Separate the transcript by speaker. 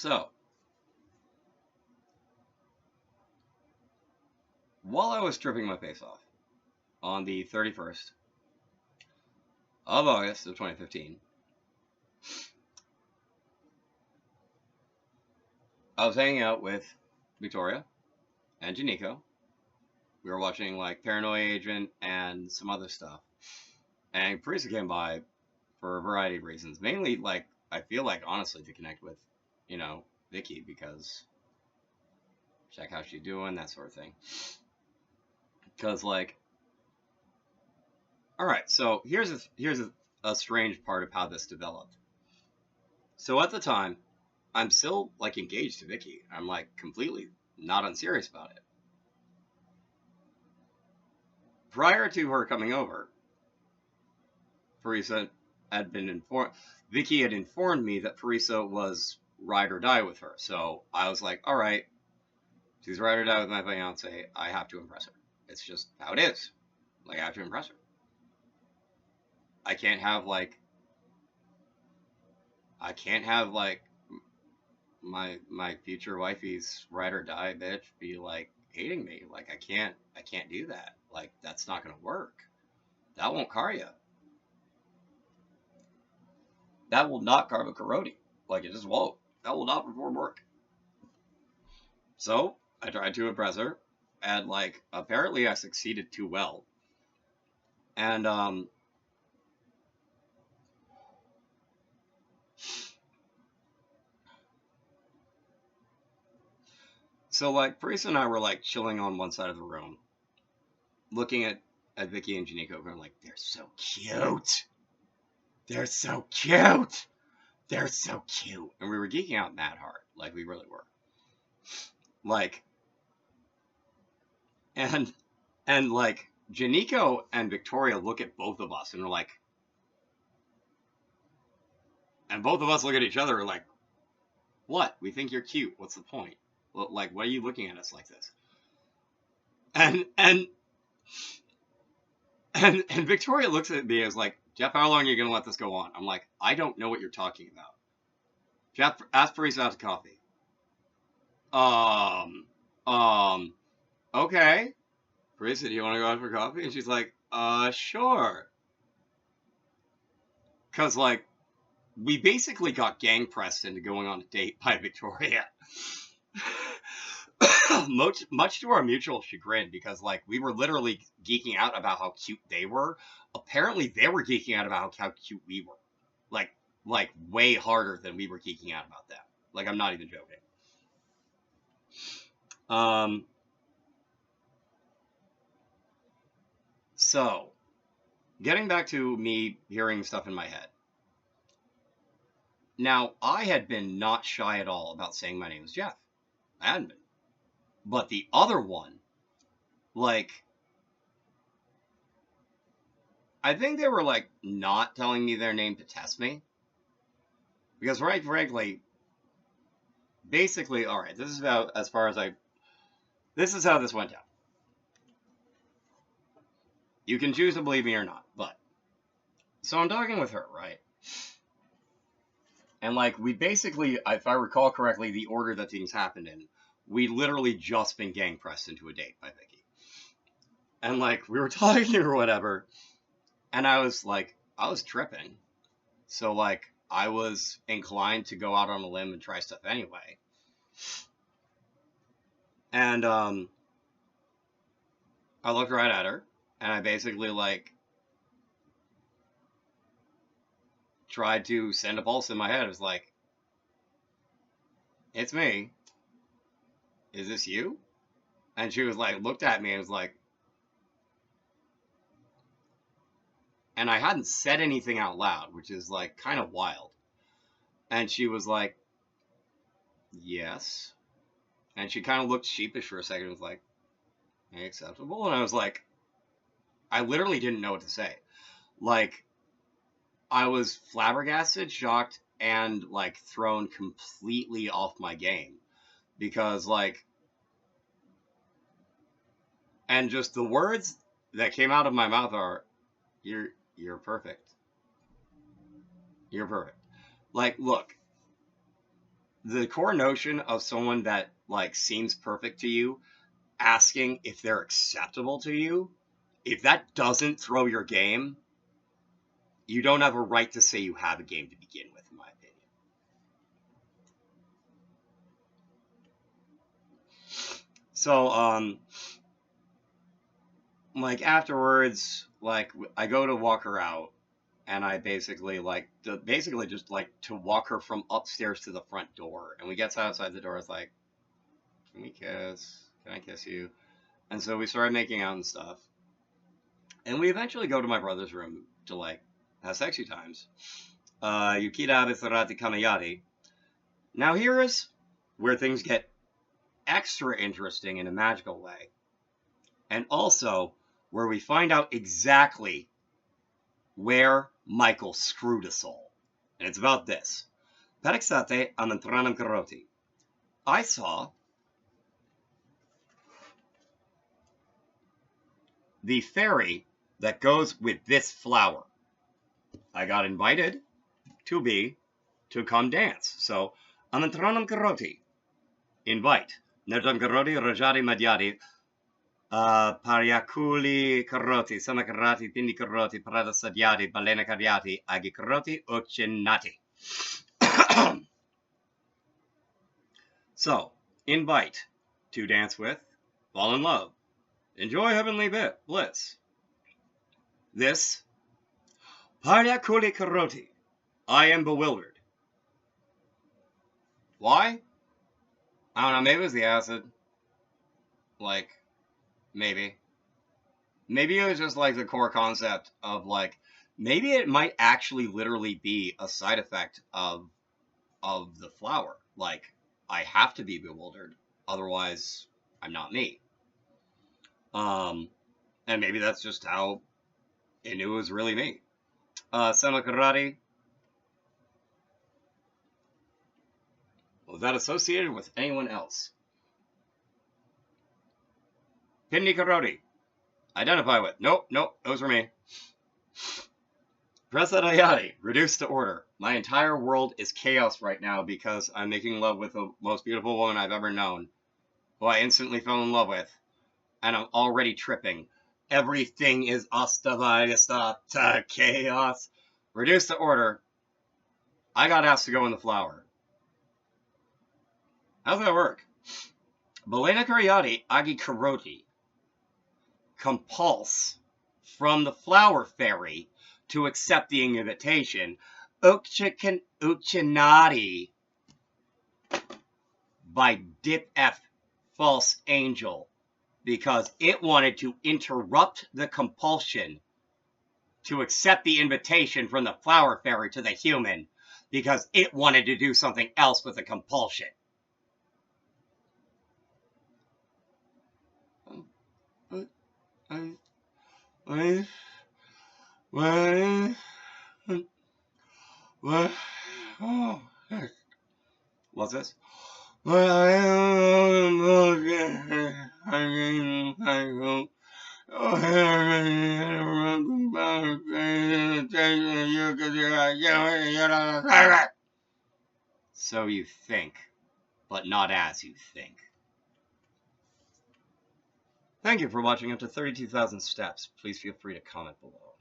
Speaker 1: So, while I was stripping my face off on the 31st of August of 2015, I was hanging out with Victoria and Janiko. We were watching like Paranoia Agent and some other stuff. And Parisa came by for a variety of reasons. Mainly, like, I feel like, honestly, to connect with, Vicky, because check how she's doing, that sort of thing. Because, like, all right, so here's a strange part of how this developed. So at the time, I'm still, like, engaged to Vicky. I'm, like, completely not unserious about it. Prior to her coming over, Parisa had been informed. Vicky had informed me that Parisa was ride or die with her. So I was like, all right, she's ride or die with my fiance. I have to impress her. It's just how it is. Like, I have to impress her. I can't have like my future wifey's ride or die bitch be like hating me. Like, I can't do that. Like, that's not gonna work. That won't car you. That will not carve a Karoti. Like, it just won't. That will not perform work. So I tried to impress her, and like apparently I succeeded too well. And so like Parisa and I were like chilling on one side of the room, looking at Vicky and Janiko, going like, they're so cute. They're so cute. They're so cute. And we were geeking out mad hard. Like, we really were. Like, and like, Janiko and Victoria look at both of us and are like, and both of us look at each other and are like, what? We think you're cute. What's the point? Well, like, why are you looking at us like this? And Victoria looks at me and is like, Jeff, how long are you going to let this go on? I'm like, I don't know what you're talking about. Jeff, ask Parisa out to coffee. Okay. Parisa, do you want to go out for coffee? And she's like, sure. Because, like, we basically got gang pressed into going on a date by Victoria. much to our mutual chagrin, because like we were literally geeking out about how cute they were. Apparently they were geeking out about how cute we were, like way harder than we were geeking out about them. Like, I'm not even joking. So getting back to me hearing stuff in my head. Now, I had been not shy at all about saying my name is Jeff. I hadn't been. But the other one, like, I think they were, like, not telling me their name to test me. Because, right, frankly, basically, all right, this is about as far as this is how this went down. You can choose to believe me or not, but. So I'm talking with her, right? And, like, we basically, if I recall correctly, the order that things happened in, we literally just been gang pressed into a date by Vicky. And, like, we were talking or whatever, and I was tripping. So, like, I was inclined to go out on a limb and try stuff anyway. And, I looked right at her, and I basically, like, tried to send a pulse in my head. It was like, it's me. Is this you? And she was like, looked at me and was like, and I hadn't said anything out loud, which is like kind of wild. And she was like, yes. And she kind of looked sheepish for a second and was like, acceptable? And I was like, I literally didn't know what to say. Like, I was flabbergasted, shocked, and like thrown completely off my game. Because like, and just the words that came out of my mouth are, you're perfect. You're perfect. Like, look, the core notion of someone that, like, seems perfect to you, asking if they're acceptable to you, if that doesn't throw your game, you don't have a right to say you have a game to begin with, in my opinion. So, like, afterwards, like, I go to walk her out, and I basically, like, just, like, to walk her from upstairs to the front door, and we get outside the door, it's like, can we kiss? Can I kiss you? And so we started making out and stuff, and we eventually go to my brother's room to, like, have sexy times. Yukida Abitharati Kamayari. Now here is where things get extra interesting in a magical way. And also where we find out exactly where Michael screwed us all. And it's about this. Perixate amantranam karoti. I saw the fairy that goes with this flower. I got invited to come dance. So, amantranam karoti. Invite. Nrtam karoti rajari madhyari. Paryakuli karoti, samakarati, pindi karoti, parada sadyati, balena karyati, agi karoti, uchinati. So, invite to dance with, fall in love, enjoy heavenly bliss. This, Paryakuli karoti, I am bewildered. Why? I don't know, maybe it was the acid. Like, maybe. Maybe it was just, like, the core concept of, like, maybe it might actually literally be a side effect of the flower. Like, I have to be bewildered, otherwise I'm not me. And maybe that's just how it knew it was really me. Samakarati. Was that associated with anyone else? Pindi karoti. Identify with. Nope, those were me. Prasadayati, reduced to order. My entire world is chaos right now because I'm making love with the most beautiful woman I've ever known, who I instantly fell in love with, and I'm already tripping. Everything is astavayastata chaos. Reduced to order. I got asked to go in the flower. How's that work? Balena karyati agi karoti. Compulse from the flower fairy to accept the invitation, Uchinati by Dip F False Angel, because it wanted to interrupt the compulsion to accept the invitation from the flower fairy to the human, because it wanted to do something else with the compulsion. What's this? So you think, but not as you think. Thank you for watching up to 32,000 steps. Please feel free to comment below.